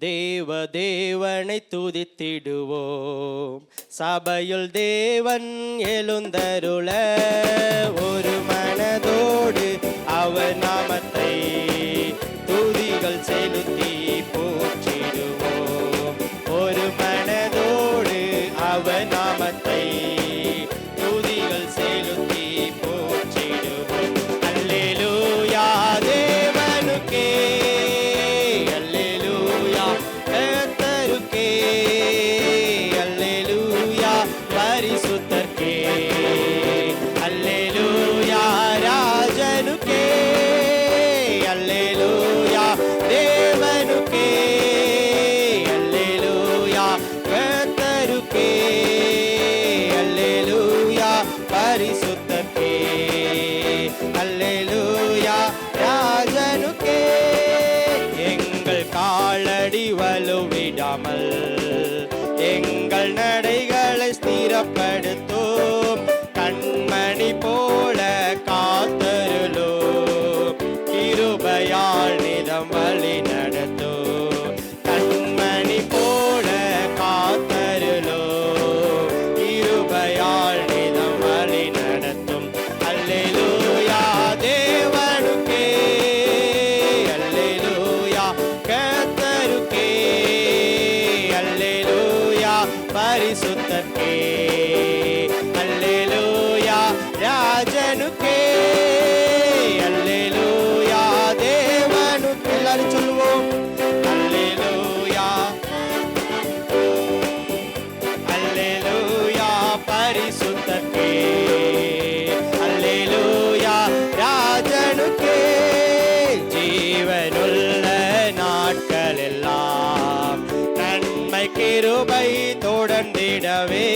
தேவனை துதித்திடுவோம், சபையுள் தேவன் எழுந்தருள ஒரு மனதோடு அவர் நாமத்தை துதிகள் செலுத்தி போற்றிடுவோம். ஒரு மனதோடு அவர் நாமத்தை துதிகள் செலுத்தி போற்றிடுவோம். அல்லேலூயா தேவனுக்கே, அல்லேலூயா கர்த்தருக்கே, அல்லேலூயா பரிசுத்தர்க்கே, அல்லேலூயா ராஜனுக்கே, அல்லேலூயா தேவனுக்கே, அல்லேலூயா கர்த்தருக்கே, அல்லேலூயா பரிசுத்தர்க்கே, அல்லேலூயா ராஜனுக்கே. எங்கள் காலடி வலுவிடாமல் எங்கள் நடைகளை ஸ்திரப்படுத்தும், கண்மணி போல காத்தருளும், கிருபையால் நிதம் வழி நடத்தும், கண்மணி போல காத்தருளும், கிருபையால் நிதம் வழி நடத்தும். அல்லேலூயா தேவனுக்கே, அல்லேலூயா கர்த்தருக்கே, அல்லேலூயா பரிசுத்தர்க்கே, அல்லேலூயா ராஜனுக்கே, அல்லேலூயா தேவனுக்கே. எல்லாரும் சொல்லுவோம் அல்லேலூயா, அல்லேலூயா பரிசுத்தர்க்கே, அல்லேலூயா ராஜனுக்கே. ஜீவனுள்ள நாட்கள் எல்லாம் நன்மை கிருபை தொடர்ந்திடவே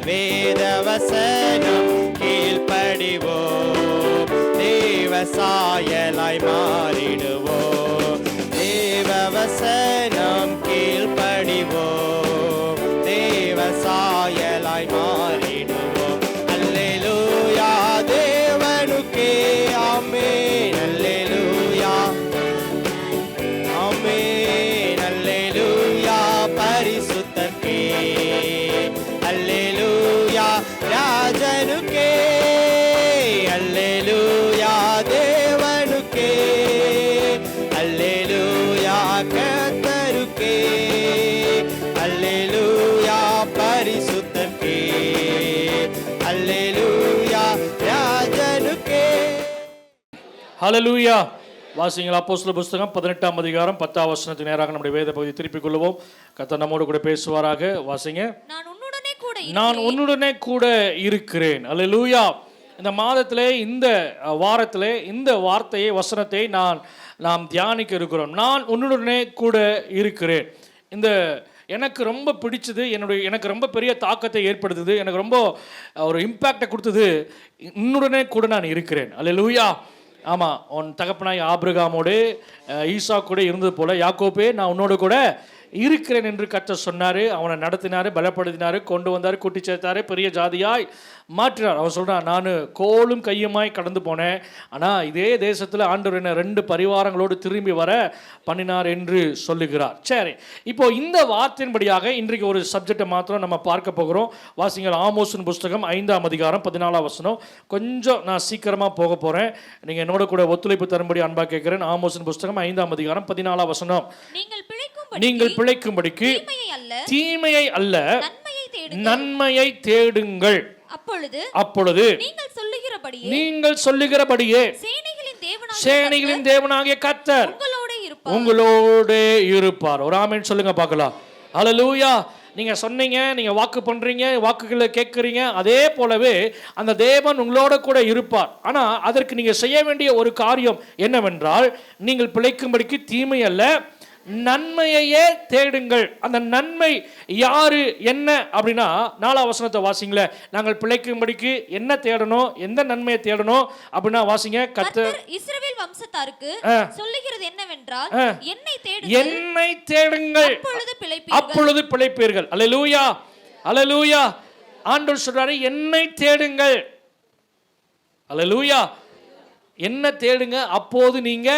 வேதவசனம் கீழ்ப்படிவோம், தேவசாயலாய் மாறிடுவோம், தேவவசனம் கீழ்ப்படிவோம், தேவசாயலாய் மாறிடுவோம். அல்லேலூயா தேவனுக்கே, ஆமென். அல்லேலூயா, ஆமென். அல்லேலூயா பரிசுத்தர்க்கே, அல்லேலூயா ராஜனுக்கே, அல்லேலூயா தேவனுக்கே, அல்லேலூயா கர்த்தருக்கே, அல்லேலூயா பரிசுத்தர்க்கே, அல்லேலூயா ராஜனுக்கே. ஹல்லேலூயா. வாசிங்கள் அப்போஸ்தலர் புஸ்தகம் 18ஆம் அதிகாரம் 10ஆம் வசனத்துக்கு நேராக நம்முடைய வேத பகுதி திருப்பிக் கொள்வோம். கர்த்தர் நம்மோடு கூட பேசுவாராக. வாசிங்க. நான் உன்னுடனே கூட இருக்கிறேன். அல்லேலூயா. இந்த மாதத்திலே, இந்த வாரத்திலே இந்த வார்த்தையை, வசனத்தை நாம் தியானிக்க இருக்கிறோம். நான் உன்னுடனே கூட இருக்கிறேன். இந்த எனக்கு ரொம்ப பிடிச்சது, எனக்கு ரொம்ப பெரிய தாக்கத்தை ஏற்படுத்துது, எனக்கு ரொம்ப ஒரு இம்பேக்டை கொடுத்தது, உன்னுடனே கூட நான் இருக்கிறேன். அல்லேலூயா. ஆமாம், உன் தகப்பனாய் ஆபிரகாமோடு ஈசா கூட இருந்தது போல யாக்கோபே நான் உன்னோடு கூட இருக்கிறேன் என்று கர்த்தர் சொன்னார். அவனை நடத்தினார், பலப்படுத்தினார், கொண்டு வந்தார், கூட்டி சேர்த்தார், பெரிய ஜாதியாய் மாற்றினார். அவன் சொல்கிறான், நான் கோலும் கையுமாய் கடந்து போனேன், ஆனால் இதே தேசத்தில் ஆண்டவர் என்ன 2 பரிவாரங்களோடு திரும்பி வர பண்ணினார் என்று சொல்லுகிறார். சரி, இப்போ இந்த வார்த்தையின்படியாக இன்றைக்கு ஒரு சப்ஜெக்டை மாத்திரம் நம்ம பார்க்க போகிறோம். வாசிங்கள் ஆமோஸின் புஸ்தகம் 5ஆம் அதிகாரம் 14ஆம் வசனம். கொஞ்சம் நான் சீக்கிரமாக போக போகிறேன், நீங்கள் என்னோட கூட ஒத்துழைப்பு தரும்படி அன்பாக கேட்கிறேன். ஆமோஸின் புஸ்தகம் 5ஆம் அதிகாரம் 14ஆம் வசனம். நீங்கள் பிழைக்கும்படிக்கு தீமையை அல்ல நன்மையை தேடுங்கள், அப்பொழுது நீங்கள் சொல்லுகிறபடியே சேனைகளின் தேவனாகிய கர்த்தர் உங்களோடு இருப்பார். ஒரு ஆமென் சொல்லுங்க பார்க்கலாம். அல்லேலூயா. நீங்கள் சொன்னீங்க, நீங்கள் வாக்கு பண்ணுறீங்க, வாக்குகளை கேட்குறீங்க, அதே போலவே அந்த தேவன் உங்களோட கூட இருப்பார். ஆனால் அதற்கு நீங்கள் செய்ய வேண்டிய ஒரு காரியம் என்னவென்றால், நீங்கள் பிழைக்கும்படிக்கு தீமை அல்ல நன்மையையே தேடுங்கள். அந்த நன்மை யாரு என்ன அப்படின்னா, 4ஆம் வசனத்தை வாசிங்களேன். நாங்கள் பிழைக்கும்படிக்கு என்ன தேடணும், எந்த நன்மையை தேடணும் அப்படின்னா வாசிங்க. கர்த்தர் இஸ்ரவேல் வம்சத்தாருக்கு சொல்லுகிறது என்னவென்றால், என்னை தேடுங்கள், அப்பொழுது பிழைப்பீர்கள். அல்லேலூயா, அல்லேலூயா. ஆண்டவர் சொல்றாரு, என்னை தேடுங்கள். அல்லேலூயா. என்ன தேடுங்க, அப்போது நீங்க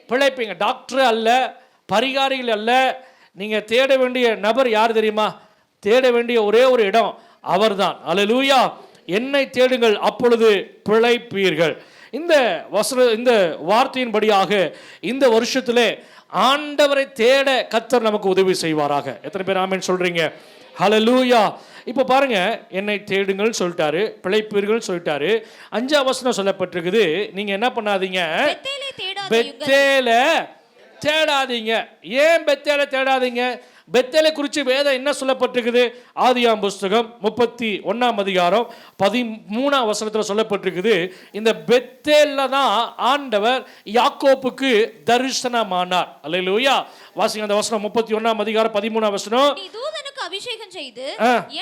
பிழைப்பீங்க. டாக்டர் அல்ல, பரிகாரிகள் அல்ல, நீங்க தேட வேண்டிய நபர் யார் தெரியுமா? தேட வேண்டிய ஒரே ஒரு இடம் அவர்தான். அல்லேலூயா. என்னை தேடுங்கள், அப்பொழுது பிழைப்பீர்கள். இந்த இந்த வார்த்தையின்படியாக இந்த வருஷத்திலே ஆண்டவரை தேட கர்த்தர் நமக்கு உதவி செய்வாராக. எத்தனை பேர் ஆமென் சொல்றீங்க? ஹல்லேலூயா. இப்போ பாருங்க, என்னை தேடுங்கள் சொல்லிட்டாரு, பிழைப்பீர்கள் சொல்லிட்டாரு. 5ஆம் வசனம் சொல்லப்பட்டிருக்குது, நீங்க என்ன பண்ணாதீங்க? பெத்தேல தேடாதீங்க. ஏன் பெத்தேல தேடாதீங்க? பெத்தேலை குறித்து வேதம் என்ன சொல்லப்பட்டிருக்குது? ஆதியாம் புஸ்தகம் 31ஆம் அதிகாரம் 13ஆம் வசனத்தில் சொல்லப்பட்டிருக்குது, இந்த பெத்தேல்ல தான் ஆண்டவர் யாக்கோப்புக்கு தரிசனமானார். அல்லேலூயா. வாசிங்க அந்த வசனம், 31ஆம் அதிகாரம் 13ஆம் வசனம். நீ தூதனுக்கு அபிஷேகம் செய்து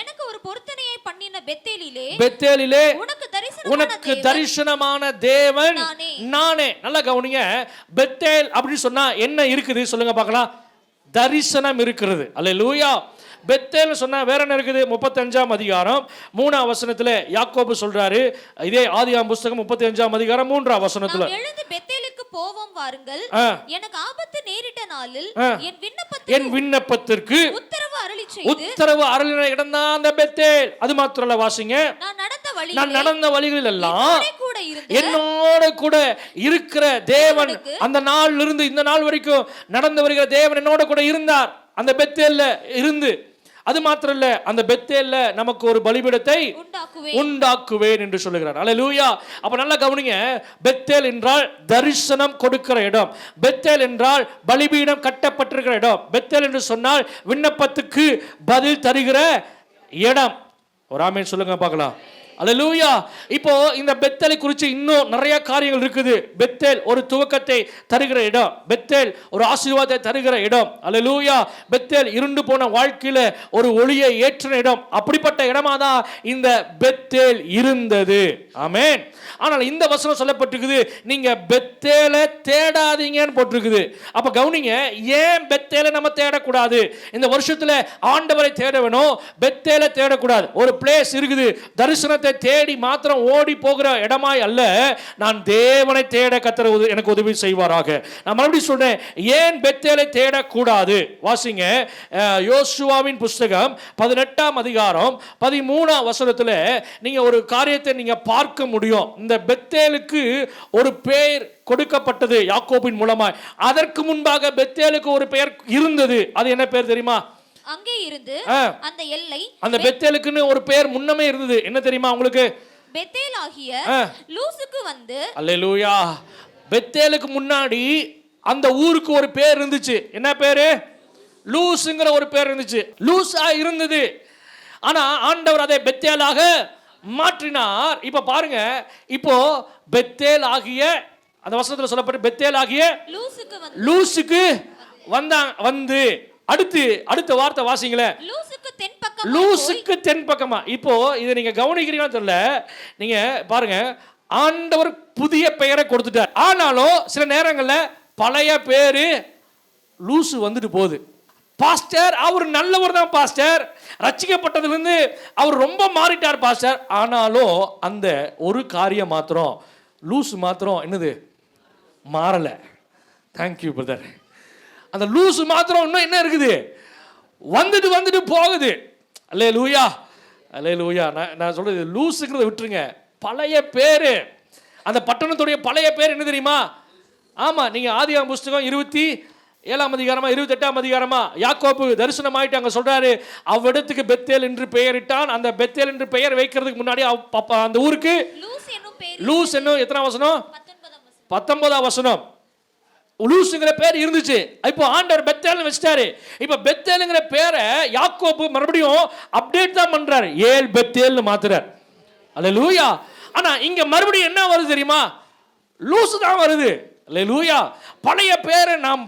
எனக்கு ஒரு பொருத்தனையை பண்ணின பெத்தேலிலே உனக்கு தரிசனமான தேவன் நானே. நல்லா கவனிங்க, பெத்தேல் அப்படி சொன்னா என்ன இருக்குது சொல்லுங்க பார்க்கலாம்? தரிசனம் இருக்கிறது. அல்லேலூயா. பெத்தேல் சொன்னா வேற என்ன இருக்குது? 35ஆம் அதிகாரம் 3ஆம் வசனத்துல யாக்கோபு சொல்றாரு, இதே ஆதியாம் புஸ்தகம் 35ஆம் அதிகாரம் 3ஆம் வசனத்துல, எழுந்து பெத்தேலுக்கு போவோம் வாருங்கள், எனக்கு ஆபத்து நேரிட்ட நாளில் என் விண்ணப்பத்திற்கு உத்தரவு அருளின இடம் தான் அந்த பெத்தேல். அது மாத்திரம் இல்ல, வாசிங்க, நான் நடந்த வழிகளில் எல்லாம் என்னோட கூட இருக்கிற தேவன், அந்த நாள்ல இருந்து இந்த நாள் வரைக்கும் நடந்து வருகிற தேவன் என்னோட கூட இருந்தார் அந்த பெத்தேல்ல இருந்து. அது மாத்திரம் இல்ல, அந்த பெத்தேல்ல நமக்கு ஒரு பலிபீடத்தை உண்டாக்குவேன் என்று சொல்லுகிறார். அல்லேலூயா. அப்ப நல்லா கவனிங்க, பெத்தேல் என்றால் தரிசனம் கொடுக்கிற இடம். பெத்தேல் என்றால் பலிபீடம் கட்டப்பட்டிருக்கிற இடம். பெத்தேல் என்று சொன்னால் விண்ணப்பத்துக்கு பதில் தருகிற இடம். ஒரு ஆமென் சொல்லுங்க பார்க்கலாம். அல்லேலூயா. இப்போ இந்த பெத்தேலை குறித்து இன்னும் நிறைய காரியங்கள் இருக்குது. பெத்தேல் ஒரு துவக்கத்தை தருகிற இடம். பெத்தேல் ஒரு ஆசீர்வாதத்தை தருகிற இடம். அல்லேலூயா. பெத்தேல் இருண்டு போன வாழ்க்கையில ஒரு ஒளியை ஏற்றின இடம். அப்படிப்பட்ட இடமா தான் இந்த பெத்தேல் இருந்தது. ஆமென். ஆனால் இந்த வசனம் சொல்லப்பட்டிருக்குது, நீங்க பெத்தேலை தேடாதீங்கன்னு போட்டிருக்குது. அப்ப கவனிங்க, ஏன் பெத்தேலை நம்ம தேடக்கூடாது? இந்த வருஷத்துல ஆண்டவரை தேட வேணும், பெத்தேலை தேடக்கூடாது. ஒரு பிளேஸ் இருக்குது, தரிசனத்தை தேடி மாத்திரம் ஓடி போகிற இடமாய் அல்ல, நான் தேவனை தேட கர்த்தர் எனக்கு உதவி செய்வாராக. நான் மறுபடியும் சொல்றேன், ஏன் பெத்தேலை தேடக்கூடாது? வாசிங்க, யோசுவாவின் புஸ்தகம் 18ஆம் அதிகாரம் 13ஆம் வசனத்துல நீங்க ஒரு காரியத்தை நீங்க பார்க்க முடியும். இந்த பெத்தேலுக்கு ஒரு பெயர் கொடுக்கப்பட்டது யாக்கோபின் மூலமாய். அதற்கு முன்பாக பெத்தேலுக்கு ஒரு பெயர் இருந்தது. அது என்ன பெயர் தெரியுமா? அங்கே இருந்து அந்த எல்லை, அந்த பெத்தேலுக்குன்னு ஒரு பெயர் முன்னமே இருந்தது. என்ன தெரியுமா உங்களுக்கு? பெத்தேல் ஆகிய லூசுக்கு வந்து. அல்லேலூயா. பெத்தேலுக்கு முன்னாடி அந்த ஊருக்கு ஒரு பேர் இருந்துச்சு. என்ன பேரு? லூஸ்ங்கிற ஒரு பேர் இருந்துச்சு. லூஸா இருந்தது. ஆனா ஆண்டவர் அதை பெத்தேலாக மாற்றினார். இப்ப பாருங்க, இப்போ பெத்தேல் ஆகிய, அந்த வசனத்துல சொல்லப்பட்ட பெத்தேல் ஆகிய லூசுக்கு வந்து அடுத்த வார்த்தை வாசிங்களே, லூசுக்கு தென்பக்கமா. இப்போ இதை நீங்க கவனிக்கிறீங்கன்னு தெரியல, நீங்க பாருங்க, ஆண்டவர் புதிய பெயரை கொடுத்துட்டார். ஆனாலும் சில நேரங்கள்ல பழைய பேரு லூசு வந்துட்டு போகுது. பாஸ்டர் அவர் நல்லவர் தான் பாஸ்டர், ரட்சிக்கப்பட்டதுலேருந்து அவர் ரொம்ப மாறிட்டார் பாஸ்டர். ஆனாலும் அந்த ஒரு காரியம் மாத்திரம், லூசு மாத்திரம் என்னது மாறல. Thank you brother. அந்த லூசு மாத்திரம் இன்னும் என்ன இருக்குது, வந்துட்டு போகுது. அல்லேலூயா. அல்லேலூயா. நான் சொல்றது லூசுங்கிறத விட்டுருங்க, பழைய பேரு, அந்த பட்டணத்துடைய பழைய பேர் என்ன தெரியுமா? ஆமா, நீங்க ஆதியாகமம் புஸ்தகம் 27ஆம் அதிகாரமா 28ஆம் அதிகாரமா யாக்கோபு தரிசனம் ஆயிட்டு அங்க சொல்றாரு, அவ்விடத்துக்கு பெத்தேல் என்று பெயரிட்டான். அந்த பெத்தேல் என்று பெயர் வைக்கிறதுக்கு முன்னாடி அந்த ஊருக்கு லூஸ் என்னும் எத்தனாம் வசனம்? 19ஆம் வசனம். லூசுங்கிற பேர் இருந்துச்சு. இப்போ ஆண்டவர் பெத்தேல்னு வச்சிட்டாரு. இப்போ பெத்தேலுங்கிற பேரை யாக்கோபு மறுபடியும் அப்டேட் தான் பண்றாரு, ஏல் பெத்தேல்னு மாத்துறார். அல்லேலூயா. ஆனா இங்க மறுபடியும் என்ன வருது தெரியுமா? லூசு தான் வருது. அல்லேலூயா. பழைய பேரை நாம்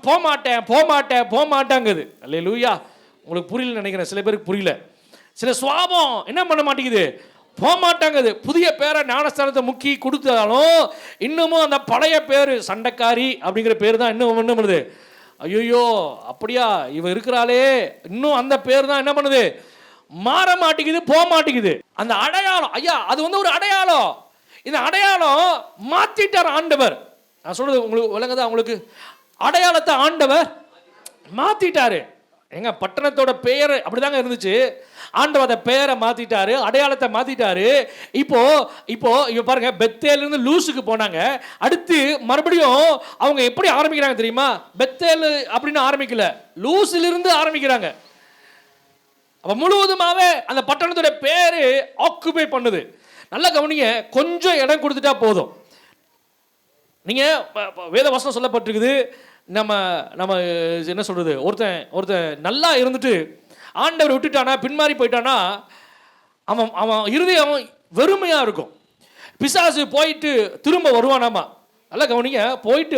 போமாட்டேங்குது. அல்லேலூயா. உங்களுக்கு புரியல நினைக்கிறேன், சில பேருக்கு புரியல. சில சுவாபம் என்ன பண்ண மாட்டேங்குது, போமாட்டாங்குது. புதிய பேரை ஞானஸ்தானத்தை முக்கி கொடுத்தாலும் இன்னமும் அந்த பழைய பேர் சண்டைக்காரி அப்படிங்கிற பேர் தான் இன்னும் என்ன பண்ணுது. ஐயோ அப்படியா இவ இருக்கிறாளே, இன்னும் அந்த பேர் தான் என்ன பண்ணுது, மாற மாட்டேங்குது, போக மாட்டேங்குது. அந்த அடையாளம், ஐயா அது வந்து ஒரு அடையாளம். இந்த அடையாளம் மாத்திட்டார் ஆண்டவர். நான் சொல்றது உங்களுக்கு விளங்குதா? உங்களுக்கு அடையாளத்தை ஆண்டவர் மாத்திட்டாரு. எங்க பட்டணத்தோட பெயர் அப்படிதாங்க இருந்துச்சு. ஆண்டவர் அதை பெயரை மாத்திட்டாரு, அடையாளத்தை மாத்திட்டாரு. இப்போ இப்போ இங்க பாருங்க, பெத்தேல்ல இருந்து லூஸுக்கு போனாங்க. அடுத்து மறுபடியும் அவங்க எப்படி ஆரம்பிக்கிறாங்க தெரியுமா? பெத்தேல் அப்படின்னு ஆரம்பிக்கல, லூஸில் இருந்து ஆரம்பிக்கிறாங்க. அப்ப முழுவதுமாவே அந்த பட்டணத்தோட பேரு ஆக்குபை பண்ணுது. நல்லா கவனிங்க, கொஞ்சம் இடம் கொடுத்துட்டா போதும். நீங்க வேத வசனம் சொல்லப்பட்டிருக்குது, நம்ம நம்ம என்ன சொல்றது, ஒருத்தன் நல்லா இருந்துட்டு ஆண்டவர் விட்டுட்டானா, பின்மாறி போயிட்டானா, அவன் அவன் இருதயம் வெறுமையா இருக்கும். பிசாசு போயிட்டு திரும்ப வருவானாமா. நல்லா கவனிங்க, போயிட்டு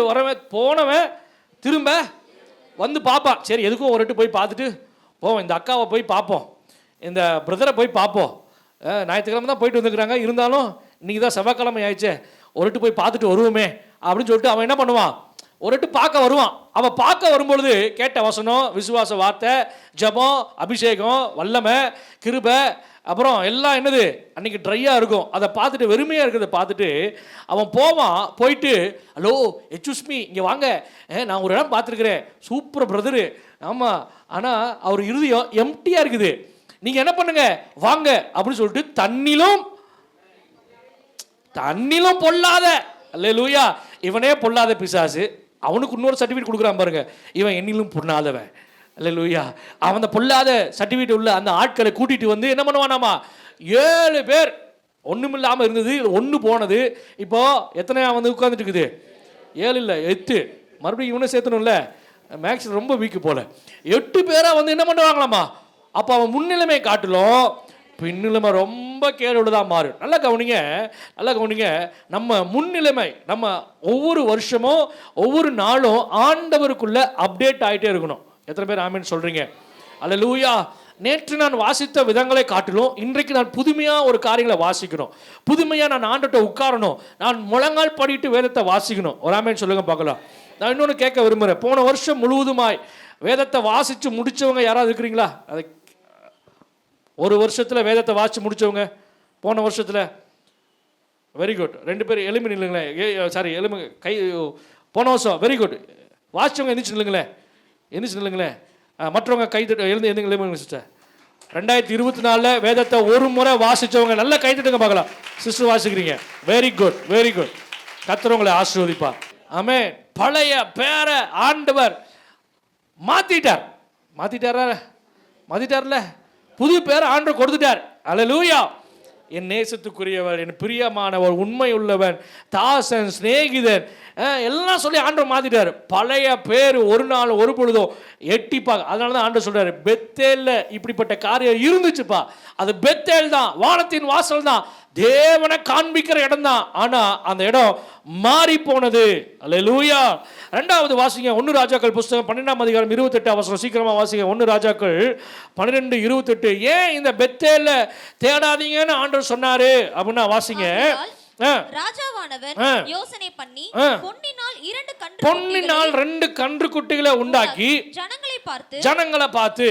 போனவன் திரும்ப வந்து பார்ப்பான். சரி, எதுக்கும் ஒரு போய் பார்த்துட்டு போவோம், இந்த அக்காவை போய் பார்ப்போம், இந்த பிரதரை போய் பார்ப்போம். ஞாயிற்றுக்கிழமை தான் போயிட்டு வந்துக்கிறாங்க, இருந்தாலும் இன்னைக்கு தான் செவ்வாய்க்கிழமை ஆயிடுச்சே, ஒரு போய் பார்த்துட்டு வருவோமே அப்படின்னு சொல்லிட்டு அவன் என்ன பண்ணுவான், ஒரு பார்க்க வருவான். அவன் பார்க்க வரும்பொழுது கேட்ட வசனம், விசுவாச வார்த்தை, ஜபம், அபிஷேகம், வல்லமை, கிருபை, அப்புறம் எல்லாம் என்னது அன்னைக்கு ட்ரையாக இருக்கும். அதை பார்த்துட்டு வெறுமையாக இருக்கிறத பார்த்துட்டு அவன் போவான். போயிட்டு ஹலோ எச்யூஸ்மி இங்கே வாங்க, நான் ஒரு இடம் பார்த்துருக்குறேன், சூப்பர் பிரதரு, ஆமாம், ஆனால் அவர் இருதயம் எம்டியாக இருக்குது, நீங்கள் என்ன பண்ணுங்க வாங்க அப்படின்னு சொல்லிட்டு தண்ணிலும் பொல்லாத, அல்லேலூயா, இவனே பொல்லாத பிசாசு, அவனுக்கு இன்னொரு சர்டிஃபிகேட் கொடுக்குறான் பாருங்க, இவன் என்னிலும் பொண்ணாதவன், அல்லேலூயா. அவன் பொல்லாத சர்டிஃபிகேட் உள்ள அந்த ஆட்களை கூட்டிட்டு வந்து என்ன பண்ணுவானாமா, 7 பேர் ஒன்றுமில்லாமல் இருந்தது, 1 போனது, இப்போ எத்தனை வந்து உட்காந்துட்டு இருக்குது, 7 இல்லை 8, மறுபடியும் இவனை சேர்த்தணும்ல, மேக்ஸ் ரொம்ப வீக்கு போல, 8 பேரை வந்து என்ன பண்ணுவாங்களாமா. அப்போ அவன் முன்னிலைமை காட்டிலும் பின்னிலைமை ரொம்ப கேடுள்ளதாக மாறும். நல்லா கவனிங்க, நம்ம முன்னிலைமை, நம்ம ஒவ்வொரு வருஷமும் ஒவ்வொரு நாளும் ஆண்டவருக்குள்ள அப்டேட் ஆகிட்டே இருக்கணும். எத்தனை பேர் ஆமீன் சொல்றீங்க? அல்லேலூயா. நேற்று நான் வாசித்த விதங்களை காட்டிலும் இன்றைக்கு நான் புதுமையாக ஒரு காரியங்களை வாசிக்கணும், புதுமையாக நான் ஆண்டவர்கிட்ட உட்காரணும், நான் முழங்கால் படிட்டு வேதத்தை வாசிக்கணும். ஒரு ஆமீன் சொல்லுங்க பார்க்கலாம். நான் இன்னொன்று கேட்க விரும்புகிறேன், போன வருஷம் முழுவதுமாய் வேதத்தை வாசித்து முடித்தவங்க யாராவது இருக்கிறீங்களா? அதை ஒரு வருஷத்தில் வேதத்தை வாசித்து முடித்தவங்க போன வருஷத்தில்? Very good. 2 பேர் எலும்பி நில்லுங்களேன், சாரி எலும்பு கை. போன வருஷம் வெரி குட் வாசித்தவங்க எந்திரிச்சு நில்லுங்களேன். மற்றவங்க கை தட்டு எழுந்து எலும்புங்க சிஸ்டர். 2024 வேதத்தை ஒரு முறை வாசித்தவங்க நல்லா கை தட்டுங்க பார்க்கலாம். சிஸ்டர் வாசிக்கிறீங்க, வெரி குட். கர்த்தர் ஆசீர்வதிப்பார். ஆமென். பழைய பேரை ஆண்டவர் மாத்திட்டார்ல, புது பேரை ஆண்டவர் கொடுத்துட்டார். அல்லேலூயா. என் நேசத்துக்குரியவர், என் பிரியமானவர், உண்மை உள்ளவன், தாசன், சிநேகிதன் எல்லாம் சொல்லி ஆண்டவர் மாத்திட்டார். பழைய பேர் ஒரு நாள் ஒரு பொழுதும் எட்டிப்பாங்க. அதனால தான் ஆண்டவர் சொல்றாரு, பெத்தேல்ல இப்படிப்பட்ட காரியம் இருந்துச்சுப்பா, அது பெத்தேல் தான், வானத்தின் வாசல் தான், தேவனை காண்பிக்கிற இடம் தான், ஆனா அந்த இடம் மாறி போனது. அல்லேலூயா. 2வது வாசிங்க, 1 ராஜாக்கள் புஸ்தகம் 12ஆம் அதிகாரம் 28ஆம் வசனம். சீக்கிரமா வாசிங்க, 1 ராஜாக்கள் 12:28. ஏன் இந்த பெத்தேல்ல தேடாதீங்கன்னு ஆண்டவர் சொன்னாரு அப்படின்னா வாசிங்க. ராஜாவானவர் யோசனை பண்ணி பொன்னினால் 2 கன்றுக்குட்டிகளை உண்டாக்கி ஜனங்களை பார்த்து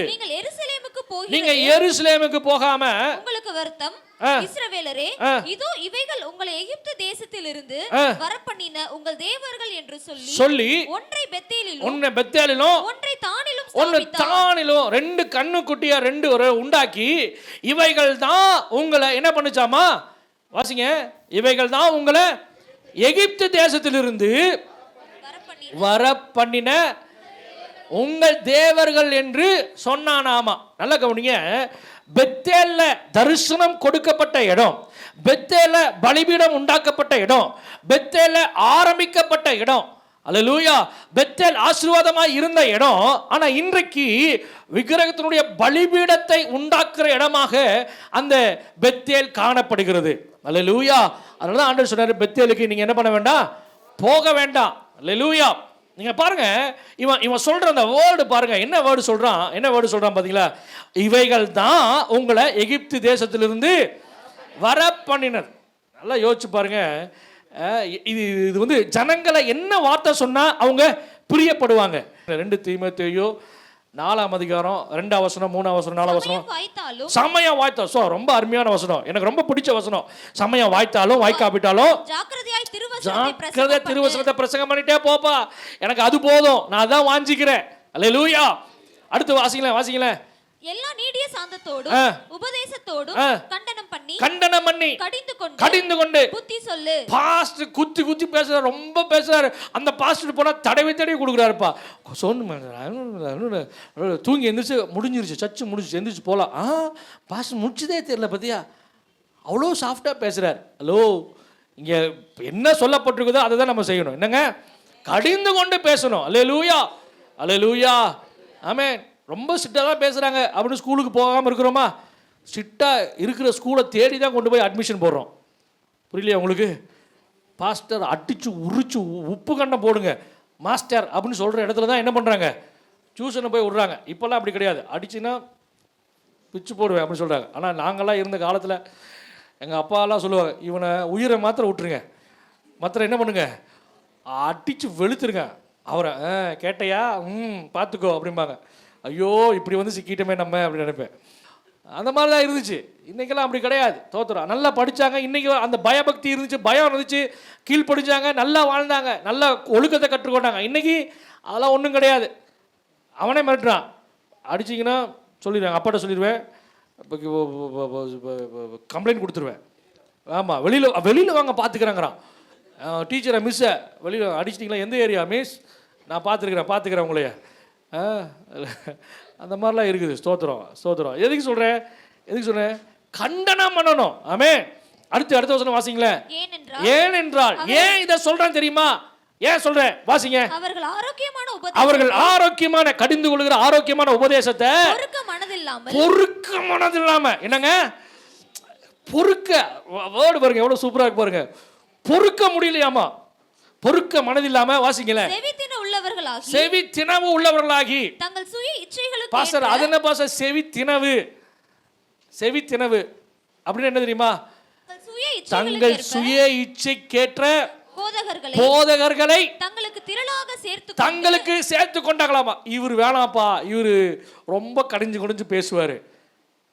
நீங்க எருசலேமுக்கு போகாம உங்களுக்கு வருத்தம் இஸ்ரவேலரே, இதோ இவைகள் உங்களை எகிப்து தேசத்திலிருந்து வரப்பண்ணின உங்கள் தேவர்கள் என்று சொல்லி ஒன்றை பெத்தேலிலும் ஒன்றை தானிலும் 2 கன்றுக்குட்டியா 2 உண்டாக்கி இவைகள் தான் உங்களை என்ன பண்ணுச்சாமா? வாசிங்க, இவைகள் தான் உங்களை எகிப்து தேசத்திலிருந்து வரப்பண்ணின உங்கள் தேவர்கள் என்று சொன்னானாமா. நல்லா கவனிங்க, பெத்தேல்ல தரிசனம் கொடுக்கப்பட்ட இடம், பெத்தேல்ல பலிபீடம் உண்டாக்கப்பட்ட இடம், பெத்தேல்ல ஆரம்பிக்கப்பட்ட இடம். அல்லேலூயா. பெத்தேல் ஆசீர்வாதமாய் இருந்த இடம், ஆனா இன்றைக்கு விக்கிரகத்தினுடைய பலிபீடத்தை உண்டாக்குற இடமாக அந்த பெத்தேல் காணப்படுகிறது. அல்லேலூயா. அதனால தான் ஆண்டவர் சொன்னாரு, பெத்தேலுக்கு நீங்க என்ன பண்ண வேண்டாம், போக வேண்டாம். அல்லேலூயா. நீங்க பாருங்க, இவன் சொல்ற அந்த வேர்டு பாருங்க, என்ன வேர்டு சொல்றான் பாத்தீங்களா? இவைகள் தான் உங்களை எகிப்து தேசத்திலிருந்து வர பண்ணினர். நல்லா யோசிச்சு பாருங்க. இது வந்து ஜனங்களை என்ன வார்த்தை சொன்னா அவங்க பிரியப்படுவாங்க. 2 தீமோத்தேயு 4ஆம் அதிகாரம் 2ஆம் வசனம், 3ஆம் வசனம், 4ஆம் வசனம். சமயம் வாய்த்தாலும் ரொம்ப அருமையான வசனம், எனக்கு ரொம்ப பிடிச்ச வசனம். சமயம் வாய்த்தாலும் வாய்க்காவிட்டாலும் ஜாக்கிரதையாய் திருவசனத்தை பிரசங்கம் பண்ணிட்டே போப்பா, எனக்கு அது போதும், நான் அதான் வாஞ்சிக்கிறேன். அல்லேலூயா. அடுத்து வாசிங்களேன். எல்லா நீடிய சாந்தத்தோடும் உபதேசத்தோடும் கண்டனம் பண்ணி கடிந்து கொண்டு புத்தி சொல்லு. பாஸ்டர் குத்தி பேசுறாரு, ரொம்ப பேசுறாரு. அந்த பாஸ்டர் போனா தடவை கொடுக்குறாருப்பா. சொன்ன தூங்கி எந்திரிச்சு முடிஞ்சிருச்சு, சர்ச்சு முடிஞ்சிச்சு, எந்திரிச்சு போகலாம். பாஸ்டர் முடிச்சதே தெரியல பத்தியா, அவ்வளோ சாஃப்டாக பேசுறாரு. ஹலோ, இங்கே என்ன சொல்லப்பட்டிருக்குதோ அதை தான் நம்ம செய்யணும். என்னங்க, கடிந்து கொண்டு பேசணும். அல்லேலூயா, அல்லேலூயா, ஆமென். ரொம்ப ஸ்ட்ரிக்டாக தான் பேசுகிறாங்க அப்படின்னு ஸ்கூலுக்கு போகாமல் இருக்கிறோமா? ஸ்ட்ரிக்டாக இருக்கிற ஸ்கூலை தேடி தான் கொண்டு போய் அட்மிஷன் போடுறோம். புரியலையா உங்களுக்கு? பாஸ்டர் அடித்து உரிச்சு உப்பு கண்டம் போடுங்க மாஸ்டர் அப்படின்னு சொல்கிற இடத்துல தான் என்ன பண்ணுறாங்க, டியூஷனை போய் விட்றாங்க. இப்போல்லாம் அப்படி கிடையாது. அடிச்சுன்னா பிச்சு போடுவேன் அப்படின்னு சொல்கிறாங்க. ஆனால் நாங்கள்லாம் இருந்த காலத்தில் எங்கள் அப்பாலாம் சொல்லுவாங்க, இவனை உயிரை மாத்திரம் விட்டுருங்க, மாத்திரம் என்ன பண்ணுங்க, அடித்து வெளுத்துருங்க அவரை. கேட்டையா, பார்த்துக்கோ அப்படிம்பாங்க. ஐயோ, இப்படி வந்து சிக்கிட்டோமே நம்ம அப்படின்னு நினைப்பேன். அந்த மாதிரி தான் இருந்துச்சு. இன்றைக்கெல்லாம் அப்படி கிடையாது. தோத்துறோம். நல்லா படித்தாங்க. இன்றைக்கி அந்த பயபக்தி இருந்துச்சு, பயம் இருந்துச்சு, கீழ்ப்படிச்சாங்க, நல்லா வாழ்ந்தாங்க, நல்ல ஒழுக்கத்தை கற்றுக்கொண்டாங்க. இன்றைக்கி அதெல்லாம் ஒன்றும் கிடையாது. அவனே மிரட்டுறான். அடிச்சிங்கன்னா சொல்லிடுவேன், அப்பாட்ட சொல்லிடுவேன், கம்ப்ளைண்ட் கொடுத்துருவேன். ஆமாம், வெளியில் வாங்க பார்த்துக்கிறேங்கிறான். டீச்சரை மிஸ்ஸை வெளியில் அடிச்சிட்டிங்களா, எந்த ஏரியா மிஸ், நான் பார்த்துக்கிறேன் உங்களைய. அந்த மாதிரிலாம் இருக்குது. ஸ்தோத்திரம். எதுக்கு சொல்கிறேன்? கண்டனம் பண்ணணும். ஆமே. அடுத்த வசனம் வாசிங்களேன். ஏனென்றால் ஏன் இதை சொல்கிறேன் தெரியுமா? ஏன் சொல்றேன்? வாசிங்க. அவர்கள் ஆரோக்கியமான கடிந்து கொள்கிற ஆரோக்கியமான உபதேசத்தை பொறுக்க மனதில்லாம என்னங்க, பொறுக்க வேர்டு பாருங்க, எவ்வளவு சூப்பரா இருக்கு பாருங்க. பொறுக்க முடியலையாமா, பொறுக்க மனதில்லாம. வாசிங்களேன். செவி தினவு உள்ளவர்களாகி தங்கள் சுய இச்சைகளுக்கு. பாஸ்டர், அது என்ன பாஸ்டர் செவி தினவு அப்படின்னு என்ன தெரியுமா? தங்கள் சுய இச்சைக்கேற்ற போதகர்களை தங்களுக்கு சேர்த்து கொண்டாங்களாமா. இவர் வேணாப்பா, இவர் ரொம்ப கடிஞ்சு பேசுவார்.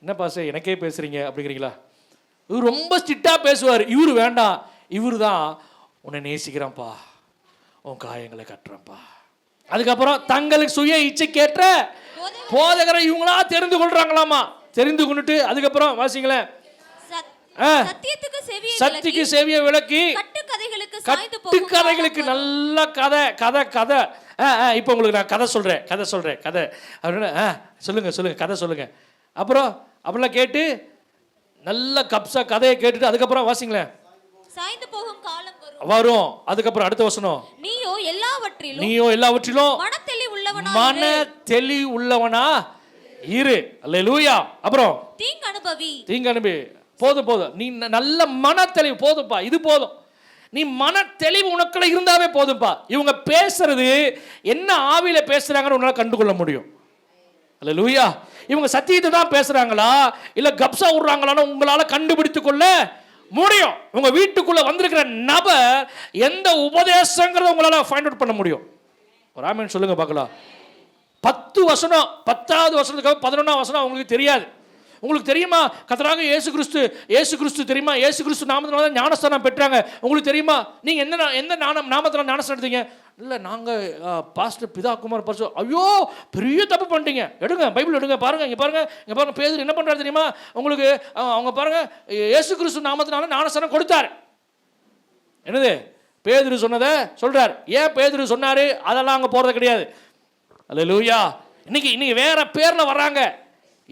என்ன பாஸ்டர் எனக்கே பேசுறீங்க அப்படிங்கிறீங்களா? இவர் ரொம்ப ஸ்ட்ரிக்டா பேசுவார். இவர் வேண்டாம், இவர் தான் உன்னை நேசிக்கிறான்ப்பா, உன் காயங்களை கட்டுறப்பா. அதுக்கப்புறம் தங்களுக்கு சுய இச்சைக்கேற்ற போதகரை இவங்களா தெரிந்து கொள்றாங்களாமா. தெரிந்து கொண்டுட்டு அதுக்கப்புறம் வாசிங்களேன். சத்தியத்துக்கு செவியை விளக்கி கட்டுக்கதைகளுக்கு நல்ல கதை. இப்போ உங்களுக்கு நான் கதை சொல்றேன் கதை அப்படின்னு சொல்லுங்க கதை சொல்லுங்க. அப்புறம் அப்படிலாம் கேட்டு நல்ல கப்சா கதையை கேட்டுட்டு அதுக்கப்புறம் வாசிங்களேன். சாய்ந்து போகும் காலம் வரும். அதுக்கப்புறம் அடுத்த வசனம். நீயோ எல்லாவற்றிலும் மனத்தெளி உள்ளவனா இரு. அல்லேலூயா. அப்புறம் தீங்கு அனுபவி. போதும் நீ நல்ல மனத்தெளிவு போதும்பா, இது போதும். நீ மனத்தெளிவு உனக்குள்ள இருந்தாவே போதும்பா. இவங்க பேசுறது என்ன ஆவியில பேசுறாங்கன்னு உன்னால கண்டுகொள்ள முடியும். அல்லேலூயா. இவங்க சத்தியத்தை தான் பேசுறாங்களா இல்ல கப்சா விடுறாங்களான்னு உங்களால கண்டுபிடித்துக் கொள்ள முடியும். உங்க வீட்டுக்குள்ள வந்திருக்கிற நபர் எந்த உபதேசங்கிறத உங்களால ஃபைண்ட் அவுட் பண்ண முடியும். ஒரு ஆமென் சொல்லுங்க பார்க்கலாம். 10 வசனம் 10வது வசனத்துக்கு 11ஆம் வசனம் உங்களுக்கு தெரியாது. உங்களுக்கு தெரியுமா கர்த்தராக இயேசு கிறிஸ்து தெரியுமா? இயேசு கிறிஸ்து நாமத்தினால தான் ஞானஸ்தானம் பெற்றாங்க. உங்களுக்கு தெரியுமா? நீங்க எந்த நாமத்தினால ஞானஸ்தானம் எடுத்தீங்க? இல்லை நாங்கள் பாஸ்டர் பிதா குமார் பரிசு. ஐயோ பெரிய தப்பு பண்ணிட்டீங்க. எடுங்க பைபிள் எடுங்க, பாருங்க இங்கே பாருங்க பேதுரு என்ன பண்ணுறாரு தெரியுமா? உங்களுக்கு அவங்க பாருங்க, இயேசு கிறிஸ்து நாமத்தினால ஞானஸ்தானம் கொடுத்தாரு. என்னது பேதுரு சொன்னதை சொல்றாரு. ஏன் பேதுரு சொன்னாரு அதெல்லாம் அங்கே போகிறது கிடையாது. அல்லேலூயா. இன்னைக்கு வேற பேர்ல வர்றாங்க.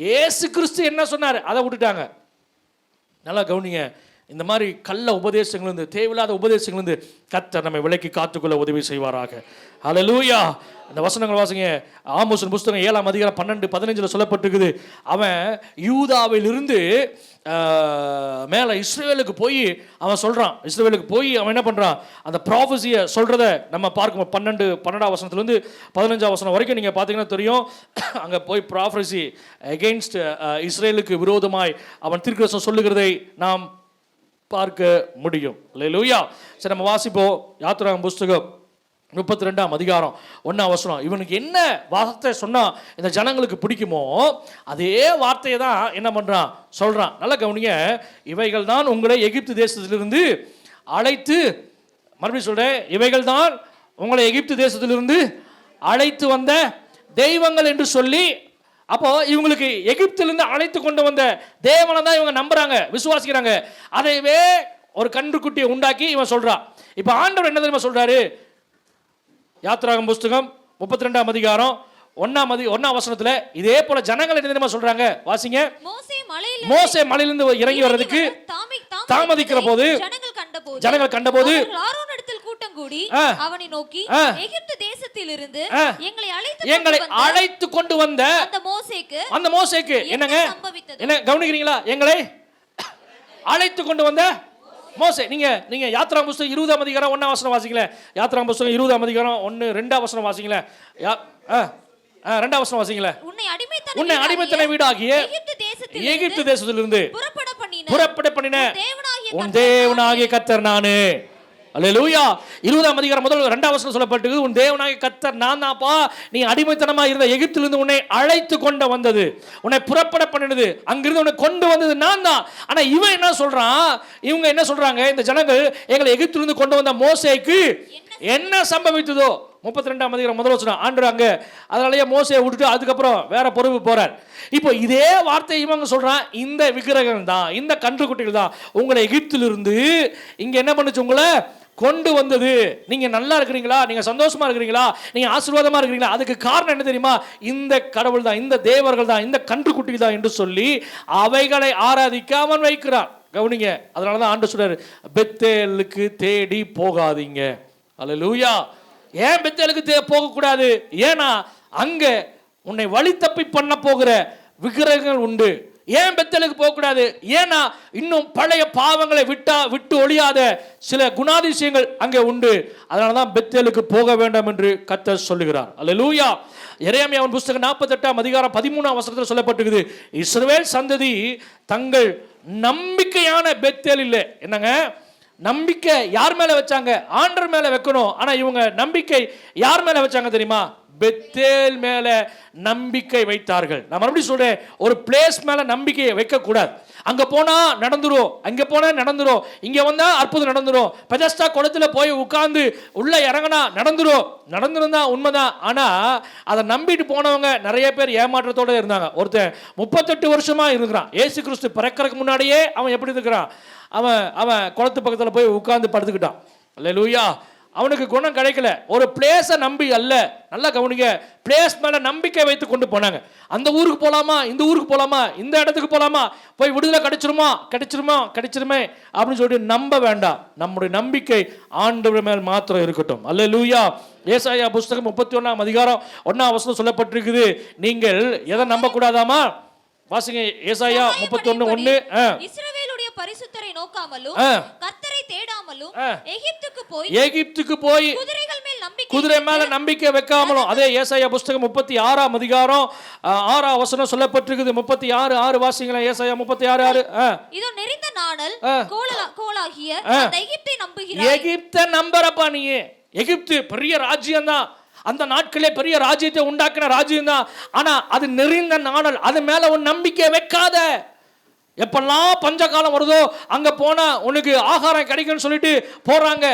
இயேசு கிறிஸ்து என்ன சொன்னார் அதை விட்டுட்டாங்க. நல்லா கவனிங்க. இந்த மாதிரி கள்ள உபதேசங்கள் தேவையில்லாத உபதேசங்கள் கர்த்தர் நம்மை விலக்கி காத்துக்கொள்ள உதவி செய்வாராக. அல்லேலூயா. அந்த வசனங்கள் வாசிங்க. ஆமோஸ் புத்தகம் 7ஆம் அதிகாரம் 12-15 சொல்லப்பட்டிருக்குது. அவன் யூதாவிலிருந்து மேலே இஸ்ரவேலுக்கு போய் அவன் சொல்கிறான். இஸ்ரவேலுக்கு போய் அவன் என்ன பண்ணுறான், அந்த ப்ராஃபஸியை சொல்கிறத நம்ம பார்க்கணும். 12ஆம் வசனத்துலேருந்து 15ஆம் வசனம் வரைக்கும் நீங்கள் பார்த்தீங்கன்னா தெரியும். அங்கே போய் ப்ராஃபஸி அகெயின்ஸ்ட் இஸ்ரேலுக்கு விரோதமாய் அவன் தீர்க்கதரிசனம் சொல்லுகிறதை நாம் பார்க்க முடியும். அல்லேலூயா. சரி, நம்ம வாசிப்போம். யாத்திராகமம் புத்தகம் 32ஆம் அதிகாரம் 1ஆம் வசனம். இவனுக்கு என்ன வார்த்தை சொன்னா இந்த ஜனங்களுக்கு பிடிக்குமோ அதே வார்த்தையை தான் என்ன பண்றான் சொல்றான். நல்லா கவனிங்க. இவைகள் தான் உங்களை எகிப்து தேசத்திலிருந்து அழைத்து, மறுபடியும் சொல்றேன், இவைகள் தான் உங்களை எகிப்து தேசத்திலிருந்து அழைத்து வந்த தெய்வங்கள் என்று சொல்லி, அப்போ இவங்களுக்கு எகிப்திலிருந்து அழைத்து கொண்டு வந்த தேவனை தான் இவங்க நம்புறாங்க, விசுவாசிக்கிறாங்க. அதைவே ஒரு கன்றுக்குட்டியை உண்டாக்கி இவன் சொல்றான். இப்போ ஆண்டவர் என்ன தெரியுமா சொல்றாரு? யாத்திராகமம் புஸ்தகம் 32ஆம் அதிகாரம் 1ஆம் வசனத்துல இதே போல ஜனங்கள் என்ன தெரியுமா சொல்றாங்க? வாசிங்க. மோசே மலையிலிருந்து இறங்கி வர்றதுக்கு தாமதிக்கிற போது ஜனங்கள் கண்டபோது ஆரோனிடத்தில் கூட்டம் கூடி அவனை நோக்கி, எகிப்து தேசத்திலிருந்து எங்களை அழைத்து கொண்டு வந்த அந்த மோசேக்கு என்னங்க என்ன கவனிக்கிறீங்களா? எங்களை அழைத்து கொண்டு வந்த மோசே. நீங்க யாத்திராகமம் புஸ்தகம் 20ஆம் அதிகாரம் 1ஆம் வசனம் வாசிங்களேன். யாத்திராகமம் புஸ்தகம் 20ஆம் அதிகாரம் 2ஆம் வசனம் வாசிங்களேன். 2ஆம் வசனம் வாசிங்களேன். உன்னை அடிமைத்தன வீடாகிய எகிப்து தேசத்திலிருந்து புறப்பட பண்ணின உன் தேவனாகிய கர்த்தர் நானே. அல்லேலூயா. 20ஆம் அதிகாரம் 2ஆம் வசனம் சொல்லப்பட்டது, உன் தேவனாகிய கர்த்தர் நான் தான்ப்பா, நீ அடிமைத்தனமா இருந்த எகிப்திலிருந்து உன்னை அழைத்து கொண்டு வந்தது, உன்னை புறப்பட பண்ணினது, அங்கிருந்து உன்னை கொண்டு வந்தது நான் தான். ஆனா இவன் என்ன சொல்றான்? இவங்க என்ன சொல்றாங்க? இந்த ஜனங்கள் எங்களை எகிப்திலிருந்து கொண்டு வந்த மோசேக்கு என்ன சம்பவித்ததோ 32ஆம் அதிகாரம் முதல் வசனம். ஆண்டவர் அங்க அதனாலேயே மோசேயை விட்டுட்டு அதுக்கப்புறம் வேற பொறுப்பு போறார். இப்போ இதே வார்த்தை இவங்க சொல்றான், இந்த விக்கிரகம் தான், இந்த கன்றுக்குட்டிகள் தான் உங்களை எகிப்திலிருந்து இங்க என்ன பண்ணுச்சு? உங்களை கொண்டு வந்தது. நீங்க நல்லா இருக்கிறீங்களா? நீங்க சந்தோஷமா இருக்கிறீங்களா? நீங்க ஆசீர்வாதமா இருக்கிறீங்களா? அதுக்கு காரணம் என்ன தெரியுமா? இந்த கடவுள் தான், இந்த தேவர்கள் தான், இந்த கன்றுக்குட்டிகள் தான் என்று சொல்லி அவைகளை ஆராதிக்க அவன் வைக்கிறான். கவனிங்க. அதனாலதான் ஆண்டவர் சொல்றாரு, பெத்தேலுக்கு தேடி போகாதீங்க. அல்லேலூயா. ஏன் பெத்தேலுக்கு போகக்கூடாது? ஏன்னா அங்க உன்னை வழி தப்பி பண்ண போகிற விக்கிரகங்கள் உண்டு. ஏன் பெத்தேலுக்கு போகக்கூடாது? ஏன்னா இன்னும் பழைய பாவங்களை விட்டு ஒழியாத சில குணாதிசயங்கள் அங்கே உண்டு. அதனாலதான் பெத்தேலுக்கு போக வேண்டாம் என்று கர்த்தர் சொல்லுகிறார். அல்லேலூயா. எரேமியாவின் புஸ்தகம் 48ஆம் அதிகாரம் 13ஆம் வசனத்தில் சொல்லப்பட்டிருக்குது, இஸ்ரவேல் சந்ததி தங்கள் நம்பிக்கையான பெத்தேல் இல்லை. என்னங்க நம்பிக்கை யார் மேல வச்சாங்க? ஆண்டவர் மேல வைக்கணும். ஆனா இவங்க நம்பிக்கை யார் மேல வச்சாங்க தெரியுமா? பெத்தேல் மேல நம்பிக்கை வைத்தார்கள். நான் மறுபடியும் சொல்றேன், ஒரு பிளேஸ் மேல நம்பிக்கையை வைக்க கூடாது. அங்க போனா நடந்துரும், அங்க போனா நடந்துரும், இங்க வந்தா அற்புதம் நடந்துரும், பெதஸ்தா குளத்துல போய் உட்கார்ந்து உள்ள இறங்கினா நடந்துரும் தான் உண்மைதான். ஆனா அதை நம்பிட்டு போனவங்க நிறைய பேர் ஏமாற்றத்தோட இருந்தாங்க. ஒருத்தன் 38 வருஷமா இருக்கிறான். இயேசு கிறிஸ்து பிறக்கிறதுக்கு முன்னாடியே அவன் எப்படி இருக்கிறான்? அவன் குளத்து பக்கத்தில் போய் உட்கார்ந்து படுத்துக்கிட்டான். அல்லேலூயா. அவனுக்கு குணம் கிடைக்கல. ஒரு பிளேஸை நம்பி அல்ல, நல்லா கவனிங்க, பிளேஸ் மேல நம்பிக்கை வைத்து கொண்டு போனாங்க. அந்த ஊருக்கு போலாமா, இந்த ஊருக்கு போலாமா, இந்த இடத்துக்கு போலாமா, போய் விடுதலை கிடைச்சிருமே அப்படின்னு சொல்லிட்டு நம்ப வேண்டாம். நம்முடைய நம்பிக்கை ஆண்டவர் மேல் மாத்திரம் இருக்கட்டும். அல்லேலூயா. ஏசாயா புஸ்தகம் 31ஆம் அதிகாரம் 1ஆம் வசனம் சொல்லப்பட்டிருக்குது, நீங்கள் எதை நம்ப கூடாதாமா? வாசிங்க. ஏசாயா 31:1. இஸ்ரவேலுடைய பரிசுத்தரை நோக்காமலும் கர்த்தரை தேடாமலும் எகிப்துக்கு போய் குதிரை மேல நம்பிக்கை வைக்காமலும். அதே ஏசாயா புஸ்தகம் 36ஆம் அதிகாரம் 6ஆம் வசனம் சொல்லப்பட்டிருக்குது. 36:6 வாசிங்களேன். ஏசாயா 36:6. இதோ நெறிந்த நாணல் கோலாகிய அந்த எகிப்தை நம்புகிறாய். எகிப்தை நம்பறப்பா நீ. எகிப்து பெரிய ராஜ்யம் தான், அந்த நாட்களே பெரிய ராஜ்யத்தை உண்டாக்கின ராஜ்யம் தான். ஆனா அது நெறிந்த நாணல், அது மேல உன் நம்பிக்கை வைக்காத. எப்பெல்லாம் பஞ்சகாலம் வருதோ அங்க போனா உனக்கு ஆகாரம் கிடைக்கும்னு சொல்லிட்டு போறாங்க.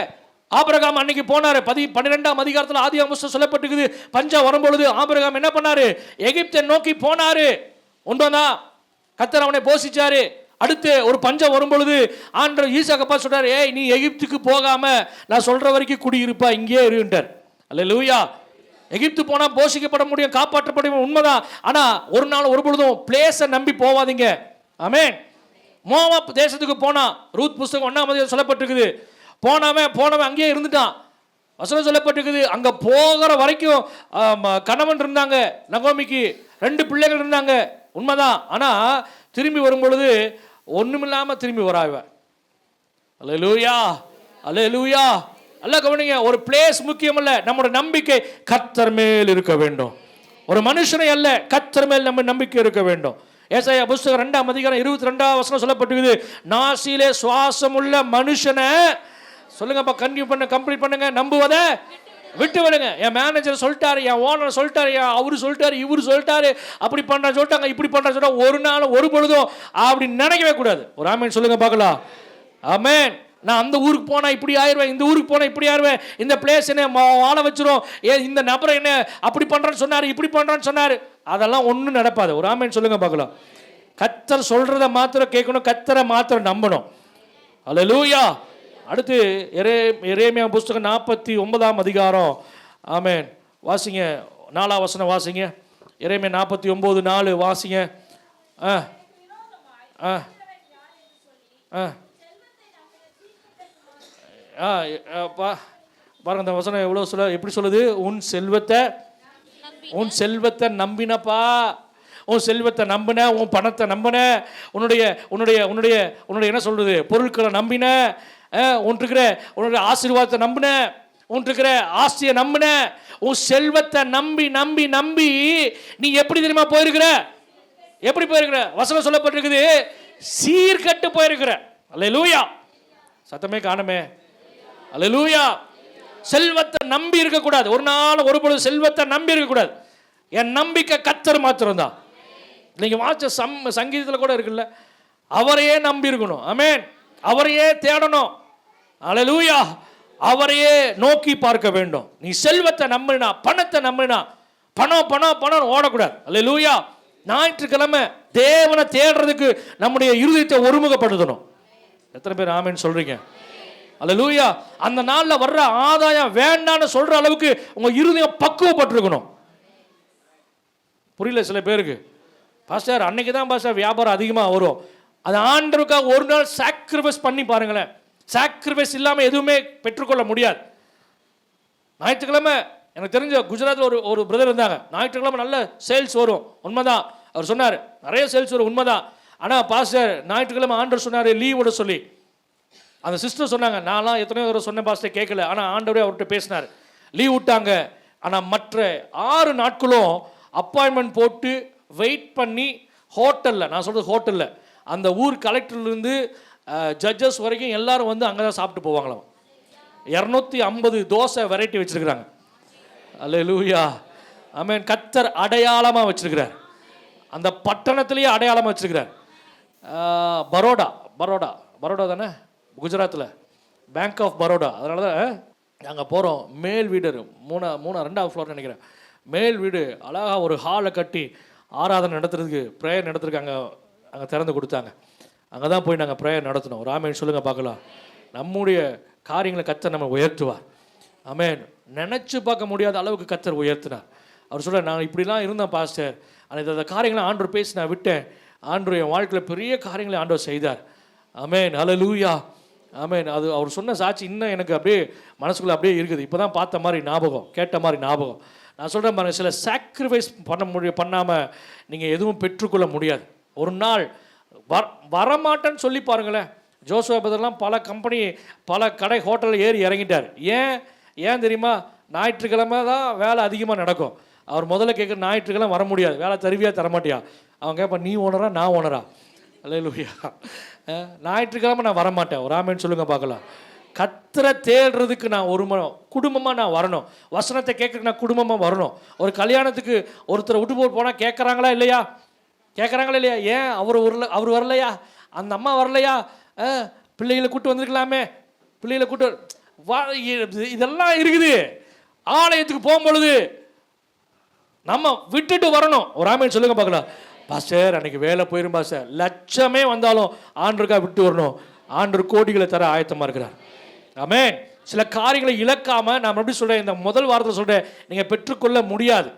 ஆபிரகாம் அன்னைக்கு போனாரு. 12ஆம் அதிகாரத்தில் ஆதியாகமம் சொல்லப்பட்டிருக்குது. பஞ்சம் வரும்பொழுது ஆபிரகாம் என்ன பண்ணாரு? எகிப்தை நோக்கி போனாரு. ஒன்றுதான் கர்த்தர் அவனை போஷிச்சாரு. அடுத்து ஒரு பஞ்சம் வரும்பொழுது ஆண்டவர் ஈசாக்கப்பா சொல்றாரு, ஏய் நீ எகிப்துக்கு போகாம நான் சொல்ற வரைக்கும் குடியிருப்பா, இங்கே இருன்றார். அல்லேலூயா. எகிப்து போனா போஷிக்கப்பட முடியும், காப்பாற்றப்பட முடியும், உண்மைதான். ஆனா ஒரு நாள் ஒரு பொழுதும் பிளேஸை நம்பி போவாதீங்க. ஆமென். மோவாப் தேசத்துக்கு போனா, ரூத் புஸ்தகம் 1ஆம் அதிகாரம் சொல்லப்பட்டிருக்குது, போனவன் அங்கேயே இருந்துட்டான். வசனம் சொல்லப்பட்டிருக்குது, அங்க போகிற வரைக்கும் கணவன் இருந்தாங்க, நகோமிக்கு 2 பிள்ளைகள் இருந்தாங்க, உண்மைதான். ஆனா திரும்பி வரும் பொழுது ஒண்ணுமில்லாம திரும்பி வராவ. அல்லேலூயா, அல்லேலூயா. அல்ல கவனிங்க, ஒரு பிளேஸ் முக்கியம் அல்ல, நம்முடைய நம்பிக்கை கர்த்தர் மேல் இருக்க வேண்டும். ஒரு மனுஷனை அல்ல, கர்த்தர் மேல் நம்ம நம்பிக்கை இருக்க வேண்டும். ஏசாயா புஸ்தகம் 2ஆம் அதிகாரம் 22ஆம் வசனம் சொல்லப்பட்டிருக்குது, நாசியிலே சுவாசம் உள்ள மனுஷனை சொல்லுங்கப்பா, கம்ப்ளீட் பண்ணுங்க, நம்புவதை விட்டு விடுங்க. என் மேனேஜர் சொல்லிட்டாரு, என் ஓனர் சொல்லிட்டாரு, அவரு சொல்லிட்டாரு, இவரு சொல்லிட்டாரு, அப்படி பண்ற சொல்லிட்டாங்க, இப்படி பண்ற சொல்லிட்டாங்க, ஒரு நாள் ஒரு பொழுதும் அப்படி நினைக்கவே கூடாது. ஒரு ஆமேன் சொல்லுங்க பார்க்கலாம். ஆமேன். நான் அந்த ஊருக்கு போனால் இப்படி ஆயிடுவேன், இந்த ஊருக்கு போனால் இப்படி ஆயிடுவேன், இந்த பிளேஸ் என்ன வாழ வச்சிரும், இந்த நபரை என்ன அப்படி பண்ணுறான்னு சொன்னார், இப்படி பண்ணுறான்னு சொன்னார். அதெல்லாம் ஒன்றும் நடப்பாது. ஒரு ஆமேன் சொல்லுங்க பார்க்கலாம். கர்த்தர் சொல்கிறத மாத்திரம் கேட்கணும், கர்த்தரை மாத்திரம் நம்பணும். அல்லேலூயா. அடுத்து எரேமியா புஸ்தகம் 49ஆம் அதிகாரம். ஆமேன். வாசிங்க, 4ஆம் வசனம் வாசிங்க. எரேமியா 49:4 வாசிங்க. பாருங்க அந்த வசனம் எவ்வளோ எப்படி சொல்லுது. உன் செல்வத்தை நம்பினப்பா, உன் செல்வத்தை நம்பின, உன் பணத்தை நம்பின, உன்னுடைய உன்னுடைய உன்னுடைய உன்னுடைய என்ன சொல்றது, பொருட்களை நம்பின, உன்னுடைய ஆசீர்வாதத்தை நம்பின, உன்கிற ஆஸ்தியை நம்பின, உன் செல்வத்தை நம்பி நம்பி நம்பி நீ எப்படி தெரியுமா போயிருக்கிற? எப்படி போயிருக்கிற? வசனம் சொல்லப்பட்டிருக்குது, சீர்கட்டு போயிருக்கிற. அல்லேலூயா. சத்தமே காணுமே. அல்லேலூயா. செல்வத்தை நம்பி இருக்கக்கூடாது. ஒரு நாள் ஒரு பொழுது செல்வத்தை நம்பி இருக்கக்கூடாது. என் நம்பிக்கை கர்த்தர் மாத்திரம்தான். நீங்க வாச்ச சங்கீதத்தில் கூட இருக்குல்ல, அவரையே நம்பி இருக்கணும். ஆமென். அவரையே தேடணும். அல்லேலூயா. அவரையே நோக்கி பார்க்க வேண்டும். நீ செல்வத்தை நம்பினா, பணத்தை நம்பினா, பணம் பணம் பணம் ஓடக்கூடாது. அல்லேலூயா. ஞாயிற்றுக்கிழமை தேவனை தேடுறதுக்கு நம்முடைய இருதயத்தை ஒருமுகப்படுத்தணும். எத்தனை பேர் ஆமென் சொல்றீங்க? அல்லேலூயா. அந்த நாளில் வர்ற ஆதாயம் வேண்டான்னு சொல்ற அளவுக்கு உங்க இருதயம் பக்குவப்பட்டிருக்கணும். புரியல சில பேருக்கு. பாஸ்டர் அன்னைக்கு தான் பாஸ்டர் வியாபாரம் அதிகமாக வரும். அது ஆண்டவருக்காக ஒரு நாள் சாக்ரிஃபைஸ் பண்ணி பாருங்களேன். சாக்ரிஃபைஸ் இல்லாமல் எதுவுமே பெற்றுக்கொள்ள முடியாது. ஞாயிற்றுக்கிழமை எனக்கு தெரிஞ்ச குஜராத்தில் ஒரு பிரதர் இருந்தாங்க. ஞாயிற்றுக்கிழமை நல்ல சேல்ஸ் வரும், உண்மைதான். அவர் சொன்னார் நிறைய சேல்ஸ் வரும், உண்மைதான். ஆனால் பாஸ்டர் ஞாயிற்றுக்கிழமை ஆண்டவர் சொன்னார் லீவ் விட சொல்லி. அந்த சிஸ்டர் சொன்னாங்க, நான்லாம் எத்தனையோ தடவை சொன்ன பாஸ்டர் கேட்கல, ஆனால் ஆண்டவரே அவர்கிட்ட பேசினார், லீவ் விட்டாங்க. ஆனால் மற்ற 6 நாட்களும் அப்பாயின்மெண்ட் போட்டு வெயிட் பண்ணி ஹோட்டலில், நான் சொல்கிறது ஹோட்டலில், அந்த ஊர் கலெக்டர்லேருந்து ஜட்ஜஸ் வரைக்கும் எல்லாரும் வந்து அங்கே தான் சாப்பிட்டு போவாங்களாம். 250 தோசை வெரைட்டி வச்சுருக்கிறாங்க. அல்லேலூயா. ஆமென். கர்த்தர் அடையாளமாக வச்சுருக்கிறார். அந்த பட்டணத்திலேயே அடையாளமாக வச்சுருக்கிறார். பரோடா தானே குஜராத்தில், பேங்க் ஆஃப் பரோடா. அதனால தான் அங்கே போகிறோம். மேல் வீடு 2வது ஃப்ளோர் நினைக்கிறேன். மேல் வீடு அழகாக ஒரு ஹாலை கட்டி ஆராதனை நடத்துறதுக்கு, ப்ரேயர் நடத்துறதுக்கு அங்கே திறந்து கொடுத்தாங்க. அங்கே தான் போய் நாங்கள் ப்ரேயர் நடத்தினோம். ஒரு ஆமேன் சொல்லுங்கள் பார்க்கலாம். நம்முடைய காரியங்களை கர்த்தர் நம்ம உயர்த்துவார். ஆமேன். நினச்சி பார்க்க முடியாத அளவுக்கு கர்த்தர் உயர்த்தினார். அவர் சொல்கிறார், நான் இப்படிலாம் இருந்தேன் பாஸ்டர், ஆனால் இந்த காரியங்களை ஆண்டவர் பேசி நான் விட்டேன். ஆண்டவர் என் வாழ்க்கையில் பெரிய காரியங்களை ஆண்டவர் செய்தார். ஆமேன். அல்லேலூயா. ஆமேன். அது அவர் சொன்ன சாட்சி இன்னும் எனக்கு அப்படியே மனசுக்குள்ளே அப்படியே இருக்குது. இப்போ தான் பார்த்த மாதிரி ஞாபகம், கேட்ட மாதிரி ஞாபகம். நான் சொல்கிறேன் பாருங்க, சில சாக்ரிஃபைஸ் பண்ணாமல் நீங்கள் எதுவும் பெற்றுக்கொள்ள முடியாது. ஒரு நாள் வரமாட்டேன்னு சொல்லி பாருங்களேன். ஜோசுவா பதர்லாம் பல கம்பெனி, பல கடை, ஹோட்டலில் ஏறி இறங்கிட்டார். ஏன் தெரியுமா? ஞாயிற்றுக்கிழமை தான் வேலை அதிகமாக நடக்கும். அவர் முதல்ல கேட்குற, ஞாயிற்றுக்கிழமை வர முடியாது, வேலை தருவியா தரமாட்டியா? அவன் கேட்பான், நீ ஓனரா நான் ஓனரா? அல்லேலூயா. ஞாயிற்றுக்கிழமை நான் வரமாட்டேன். ஒரு ஆமேன்னு சொல்லுங்க பார்க்கலாம். கர்த்தரை தேடுறதுக்கு நான் குடும்பமாக நான் வரணும். வசனத்தை கேட்குறதுக்கு நான் குடும்பமாக வரணும். ஒரு கல்யாணத்துக்கு ஒருத்தரை விட்டு போனால் கேட்குறாங்களா இல்லையா? ஏன் அவர் வரலையா? அந்த அம்மா வரலையா? பிள்ளைகளை கூப்பிட்டு வந்திருக்கலாமே, பிள்ளைகளை கூப்பிட்டு இதெல்லாம் இருக்குது. ஆலயத்துக்கு போகும்பொழுது நம்ம விட்டுட்டு வரணும். ஒரு ஆமேன் சொல்லுங்க பார்க்கலாம். பாஸ்டர் அன்னைக்கு வேலை போயிரும் பாஸ்டர், லட்சமே வந்தாலும் ஆண்டருக்காக விட்டு வரணும். ஆண்டவர் கோடிகளை தர ஆயத்தமாக இருக்கிறார். ஆமென். சில காரியங்களை இழக்காம நான் எப்படி சொல்கிறேன், இந்த முதல் வாரத்தில் சொல்கிறேன், நீங்கள் பெற்றுக்கொள்ள முடியாது.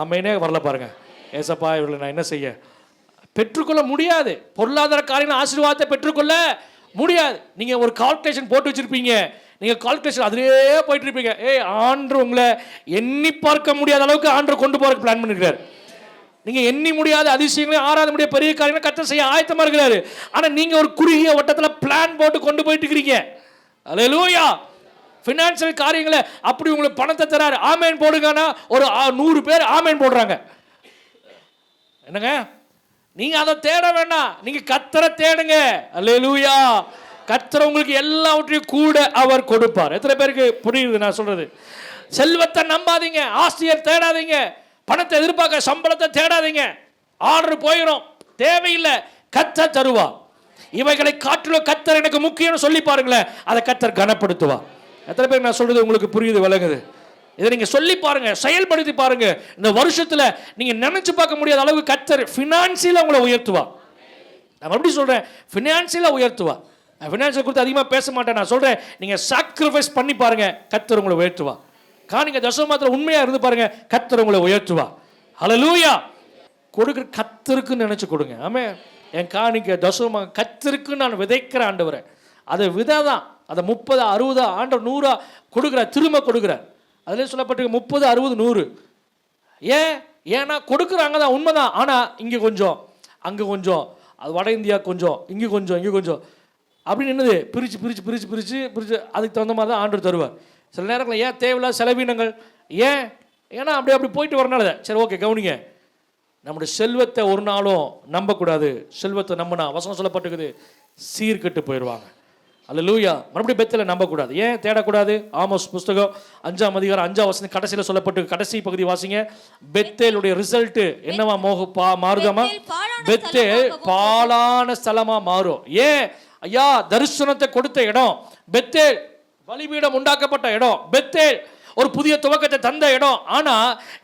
ஆமேனே வரல பாருங்க. ஏசப்பா இவர்களை நான் என்ன செய்ய? பெற்றுக்கொள்ள முடியாது. பொருளாதார காரியங்கள் ஆசீர்வாதத்தை பெற்றுக்கொள்ள முடியாது. நீங்கள் ஒரு கால்குலேஷன் போட்டு வச்சுருப்பீங்க, நீங்கள் கால்குலேஷன் அதிலே போயிட்டு இருப்பீங்க. ஆண்டவர் உங்களை எண்ணி பார்க்க முடியாத அளவுக்கு ஆண்டவர் கொண்டு போகிறதுக்கு பிளான் பண்ணிருக்கிறார். நீங்கள் எண்ணி முடியாத அதிசயங்களையும் ஆராத முடியாத பெரிய காரியங்களை கர்த்தர் செய்ய ஆயத்தமாக இருக்கிறாரு. ஆனால் நீங்கள் ஒரு குறுகிய வட்டத்தில் பிளான் போட்டு கொண்டு போயிட்டு இருக்கிறீங்க. அல்லேலூயா. ஃபினான்ஷியல் காரியங்களை அப்படி உங்களுக்கு பணத்தை தராரு, ஆமேன் போடுங்கன்னா ஒரு 100 பேர் ஆமேன் போடுறாங்க. என்னங்க, நீங்க அதை தேட வேண்டாம், நீங்க கர்த்தரை தேடுங்க. அல்லேலூயா. கர்த்தர் உங்களுக்கு எல்லாவற்றையும் கூட அவர் கொடுப்பார். எத்தனை பேருக்கு புரியுது நான் சொல்றது? செல்வத்தை நம்பாதீங்க, ஆஸ்தியை தேடாதீங்க, பணத்தை எதிர்பார்க்க சம்பளத்தை தேடாதீங்க. ஆர்டர் போயிடும், தேவையில்லை, கர்த்தர் தருவார். இவைகளை காட்டிலும் கர்த்தர் எனக்கு முக்கியம்னு சொல்லி பாருங்களேன், அதை கர்த்தர் கனப்படுத்துவா. எத்தனை பேர் நான் சொல்றது உங்களுக்கு புரியுது, விளங்குது? இதை நீங்க சொல்லி பாருங்க, செயல்படுத்தி பாருங்க. இந்த வருஷத்துல நீங்க நினைச்சு பார்க்க முடியாத அளவுக்கு கர்த்தர் ஃபினான்சியலா உங்களை உயர்த்துவா. நான் எப்படி சொல்றேன், ஃபினான்சியலா உயர்த்துவா. நான் ஃபினான்சியல் குறித்து அதிகமாக பேச மாட்டேன். நான் சொல்றேன், நீங்க சாக்ரிஃபைஸ் பண்ணி பாருங்க, கர்த்தர் உங்களை உயர்த்துவா. காணிங்க தசமத்துல உண்மையா இருந்து பாருங்க, கர்த்தர் உங்களை உயர்த்துவா. ஹல்லேலூயா. கொடுக்குற கர்த்தருக்குன்னு நினைச்சு கொடுங்க. ஆமென். என் காணிக்க தசம கர்த்தருக்கு நான் விதைக்கிற ஆண்டவரே, அதை விதை தான். அதை 30, 60 ஆண்டவர் 100 கொடுக்குறார், திரும்ப கொடுக்குறார். அதுலேயே சொல்லப்பட்டிருக்கு 30, 60, 100. ஏன்னா கொடுக்குறாங்க தான், உண்மைதான். ஆனால் இங்கே கொஞ்சம், அங்கே கொஞ்சம், அது வட இந்தியா கொஞ்சம், இங்கே கொஞ்சம், இங்கே கொஞ்சம் அப்படின்னு என்னது பிரித்து பிரித்து பிரித்து பிரித்து பிரித்து அதுக்கு தகுந்த மாதிரி தான் ஆண்டவர் தருவார். சில நேரங்களில் ஏன் தேவையில்லாத செலவினங்கள், ஏன்னா அப்படி போயிட்டு வரனால. சரி, ஓகே, கவனிங்க. நம்முடைய செல்வத்தை ஒரு நாளும் நம்பக்கூடாது. செல்வத்தை நம்பினா வசனம் சொல்லப்பட்டிருக்குது, சீர்கெட்டு போயிடுவாங்க. அல்லேலூயா. மறுபடியும் பெத்தேலை நம்பக்கூடாது. ஏன் தேடக்கூடாது? ஆமோஸ் புஸ்தகம் 5ஆம் அதிகாரம் 5ஆம் வசனம் கடைசியில் சொல்லப்பட்டு, கடைசி பகுதி வாசிங்க. பெத்தேலுடைய ரிசல்ட் என்னவா மாறுதாமா? பெத்தேல் பாழான ஸ்தலமா மாறும். ஐயா, தரிசனத்தை கொடுத்த இடம் பெத்தேல், பலிபீடம் உண்டாக்கப்பட்ட இடம் பெத்தேல், ஒரு புதிய துவக்கத்தை தந்த இடம். ஆனா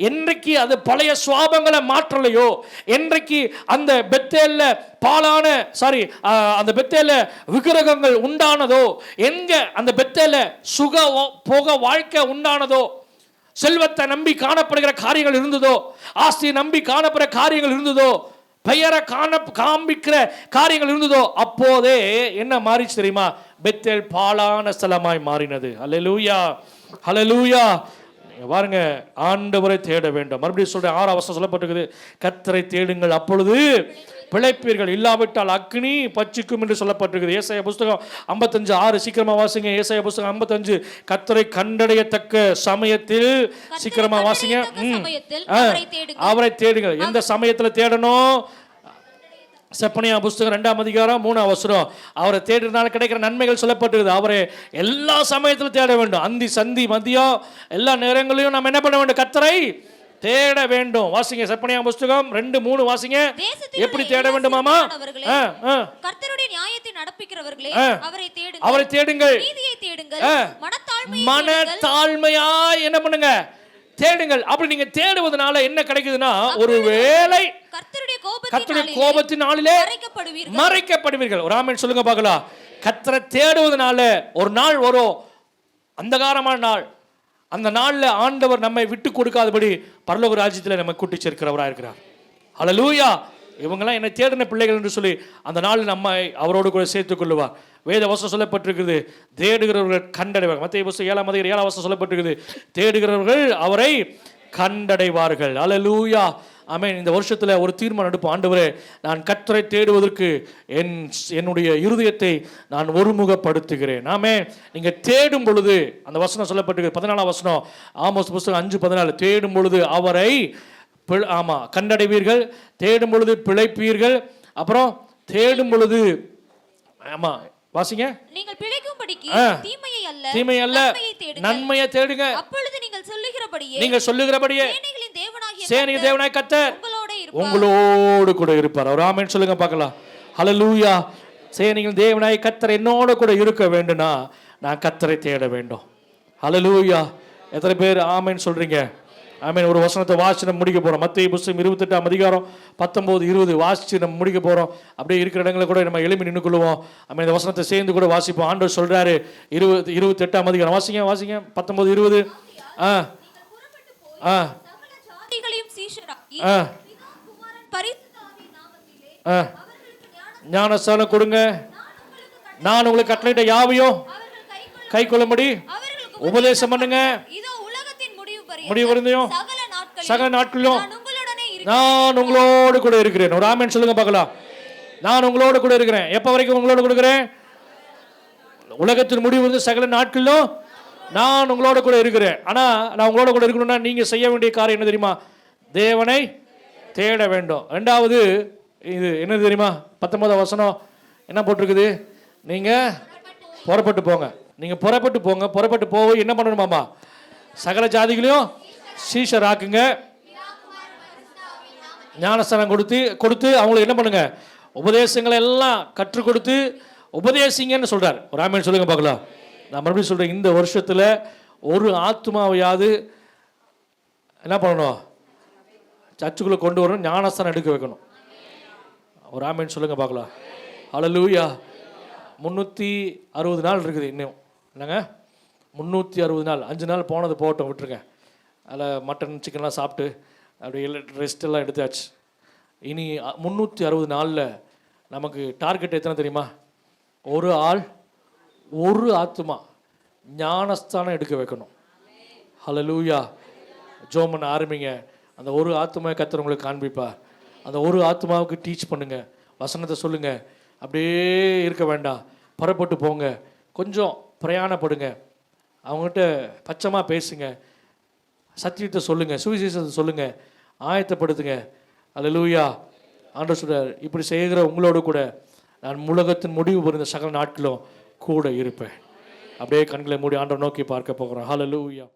என்றைக்கு அது பழைய சுவாபங்களை மாற்றலையோ, என்றைக்கு அந்த பெத்தேல்ல அந்த பெத்தேல்ல விக்கிரகங்கள் உண்டானதோ, எங்க அந்த பெத்தேல்ல சுக போக வாழ்க்கை உண்டானதோ, செல்வத்தை நம்பி காணப்படுகிற காரியங்கள் இருந்ததோ, ஆஸ்தியை நம்பி காணப்படுற காரியங்கள் இருந்ததோ, பெயரை காண்பிக்கிற காரியங்கள் இருந்ததோ, அப்போதே என்ன மாறிச்சு தெரியுமா? பெத்தேல் பாழான ஸ்தலமாய் மாறினது. அல்லேலூயா, ஹல்லேலூயா. பாருங்க, ஆண்டவரை தேட வேண்டும். மறுபடியும் சொல்றேன், 6ஆம் வசனம் சொல்லப்பட்டிருக்குது, கர்த்தரை தேடுங்கள் அப்பொழுது பிழைப்பீர்கள், இல்லாவிட்டால் அக்னி பட்சிக்கும் என்று சொல்லப்பட்டிருக்குது. ஏசாயா புஸ்தகம் 55:6. சீக்கிரமா வாசிங்க. ஏசாயா புஸ்தகம் 55. கர்த்தரை கண்டடையத்தக்க சமயத்தில், சீக்கிரமா வாசிங்க. அவரை தேடுங்கள். எந்த சமயத்துல தேடணும்? செப்பனியா புஸ்தகம் 2ஆம் அதிகாரம் 3ஆம் வசனம். அவரை தேடுறதுனால கிடைக்கிற நன்மைகள் சொல்லப்பட்டிருக்குது. அவரை எல்லா சமயத்திலும் தேட வேண்டும். அந்தி சந்தி மதியம் எல்லா நேரங்களையும் நாம் என்ன பண்ண வேண்டும்? கர்த்தரை தேட வேண்டும். வாசிங்க, செப்பனியா புஸ்தகம் 2:3 வாசிங்க. எப்படி தேட வேண்டுமாமா? கர்த்தருடைய நியாயத்தை நடப்பிக்கிறவர்களே, அவரை தேடுங்கள், நீதியை தேடுங்கள், மனத்தாழ்மையா என்ன பண்ணுங்க? தேடுங்கள். அப்படி நீங்க தேடுவதனால என்ன கிடைக்குதுன்னா, ஒருவேளை கர்த்தருடைய கோபத்தின் நாளிலே மறைக்கப்படுவீர்கள். ஒரு ஆமென் சொல்லுங்க பார்க்கலாம். கர்த்தரை தேடுவதனால ஒரு நாள் வரும், அந்தகாரமான நாள். அந்த நாள்ல ஆண்டவர் நம்மை விட்டு கொடுக்காதபடி பரலோக ராஜ்யத்தில் நம்ம கூட்டி சேர்க்கிறவராக இருக்கிறார். ஹல்லேலூயா. இவங்கெல்லாம் என்னை தேடின பிள்ளைகள் என்று சொல்லி அந்த நாள் நம்மை அவரோடு கூட சேர்த்துக் கொள்ளுவார். வேத வசனம் சொல்லப்பட்டிருக்குது, தேடுகிறவர்கள் கண்டடைவார்கள். மத்தேயு புஸ்தகம் 7ஆம் அதிகாரம் 7ஆம் வசனம் சொல்லப்பட்டிருக்குது, தேடுகிறவர்கள் அவரை கண்டடைவார்கள். ஹல்லேலூயா, ஆமென். இந்த வருஷத்துல ஒரு தீர்மானம் எடுப்போம். ஆண்டவரே, நான் கர்த்தரை தேடுவதற்கு என்னுடைய இருதயத்தை நான் ஒருமுகப்படுத்துகிறேன். ஆமென். நீங்க தேடும் பொழுது, அந்த வசனம் சொல்லப்பட்டிருக்கு 14ஆம் வசனம், ஆமோஸ் புஸ்தகம் 5:14. தேடும் பொழுது அவரை கண்டடைவீர்கள், தேடும் பொழுது பிழைப்பீர்கள். அப்புறம் தேடும் பொழுது வாசிங்க, நீங்கள் பிழைக்கும்படிக்கு தீமை அல்ல நன்மையை தேடுங்க. அப்பொழுது நீங்கள் சொல்லுகிறபடியே சேனைகளின் தேவனாகிய கர்த்தர் உங்களோடு கூட இருப்பார். அவர் ஆமென் சொல்லுங்க பார்க்கலாம். ஹல்லேலூயா. சேனைகளின் தேவனாகிய கர்த்தர் என்னோட கூட இருக்க வேண்டும்னா நான் கர்த்தரை தேட வேண்டும். ஹல்லேலூயா. எத்தனை பேர் ஆமென் சொல்றீங்க? ஆமென். ஒரு வசனத்தை வாசிச்சு நம்ம முடிக்க போகிறோம். மத்தேயு புஸ்தகம் 28ஆம் அதிகாரம் 19-20 வாசிச்சு நம்ம முடிக்க போகிறோம். அப்படியே இருக்கிற இடங்களை கூட நம்ம எழுப்பி நின்று கொள்வோம். ஆமென். இந்த வசனத்தை சேர்ந்து கூட வாசிப்போம். ஆண்டவர் சொல்றாரு, 28ஆம் அதிகாரம் வாசிங்க 19-20. ஞானஸ்நானம் கொடுங்க, நான் உங்களுக்கு கட்டளையிட்ட யாவையும் கை கொள்ளும்படி உபதேசம் பண்ணுங்க. முடிவு இருந்தையும் சகல நாட்களிலும் நான் உங்களோடு கூட இருக்கிறேன். ஒரு ஆமென் சொல்லுங்க பார்க்கலாம். நான் உங்களோடு கூட இருக்கிறேன். எப்ப வரைக்கும் உங்களோடு கொடுக்கிறேன்? உலகத்தின் முடிவு வந்து சகல நாட்களிலும் நான் உங்களோட கூட இருக்கிறேன். ஆனா நான் உங்களோட கூட இருக்கணும்னா நீங்க செய்ய வேண்டிய காரியம் என்ன தெரியுமா? தேவனை தேட வேண்டும். ரெண்டாவது இது என்ன தெரியுமா? 19ஆம் வசனம் என்ன போட்டிருக்குது? நீங்க புறப்பட்டு போங்க. நீங்க புறப்பட்டு போங்க. புறப்பட்டு போய் என்ன பண்ணணுமாமா? சகல ஜாதிகளையும் சீஷராக்குங்க. ஞானஸ்நானம் கொடுத்து அவங்களுக்கு என்ன பண்ணுங்க? உபதேசங்களை எல்லாம் கற்றுக் கொடுத்து உபதேசிங்கன்னு சொல்கிறார். ஒரு ஆமென் சொல்லுங்க பார்க்கலாம். நான் மறுபடியும் சொல்கிறேன், இந்த வருஷத்தில் ஒரு ஆத்மாவையாவது என்ன பண்ணணும்? சர்ச்சுக்குள்ளே கொண்டு வரணும், ஞானஸ்தானம் எடுக்க வைக்கணும். ஒரு ஆமென் சொல்லுங்க பார்க்கலாம். ஹல்லேலூயா. 360 நாள் இருக்குது இன்னும். என்னங்க 360 நாள். 5 நாள் போனது போகட்டும், விட்டுருங்க. அதில் மட்டன் சிக்கன்லாம் சாப்பிட்டு அப்படி ரெஸ்ட் எல்லாம் எடுத்தாச்சு. இனி 360 நாளில் நமக்கு டார்கெட் எத்தனை தெரியுமா? ஒரு ஆள், ஒரு ஆத்மா ஞானஸ்தானம் எடுக்க வைக்கணும். ஹல்லேலூயா. ஜெபம் பண்ண ஆரம்பிங்க. அந்த ஒரு ஆத்மாவை கர்த்தர் உங்களுக்கு காண்பிப்பா. அந்த ஒரு ஆத்மாவுக்கு டீச் பண்ணுங்க, வசனத்தை சொல்லுங்க. அப்படியே இருக்க வேண்டாம், புறப்பட்டு போங்க, கொஞ்சம் பிரயாணப்படுங்க, அவங்ககிட்ட பச்சமாக பேசுங்க, சத்தியத்தை சொல்லுங்க, சுவிசேஷத்தை சொல்லுங்க, ஆயத்தப்படுத்துங்க. அல்லேலூயா. ஆண்டவர் சொல்றார், இப்படி செய்கிற உங்களோடு கூட நான் உலகத்தின் முடிவு புரிந்த சகல நாட்களும் கூட இருப்பேன். அப்படியே கண்களை மூடி ஆண்டவர் நோக்கி பார்க்க போகிறோம். ஹல்லேலூயா.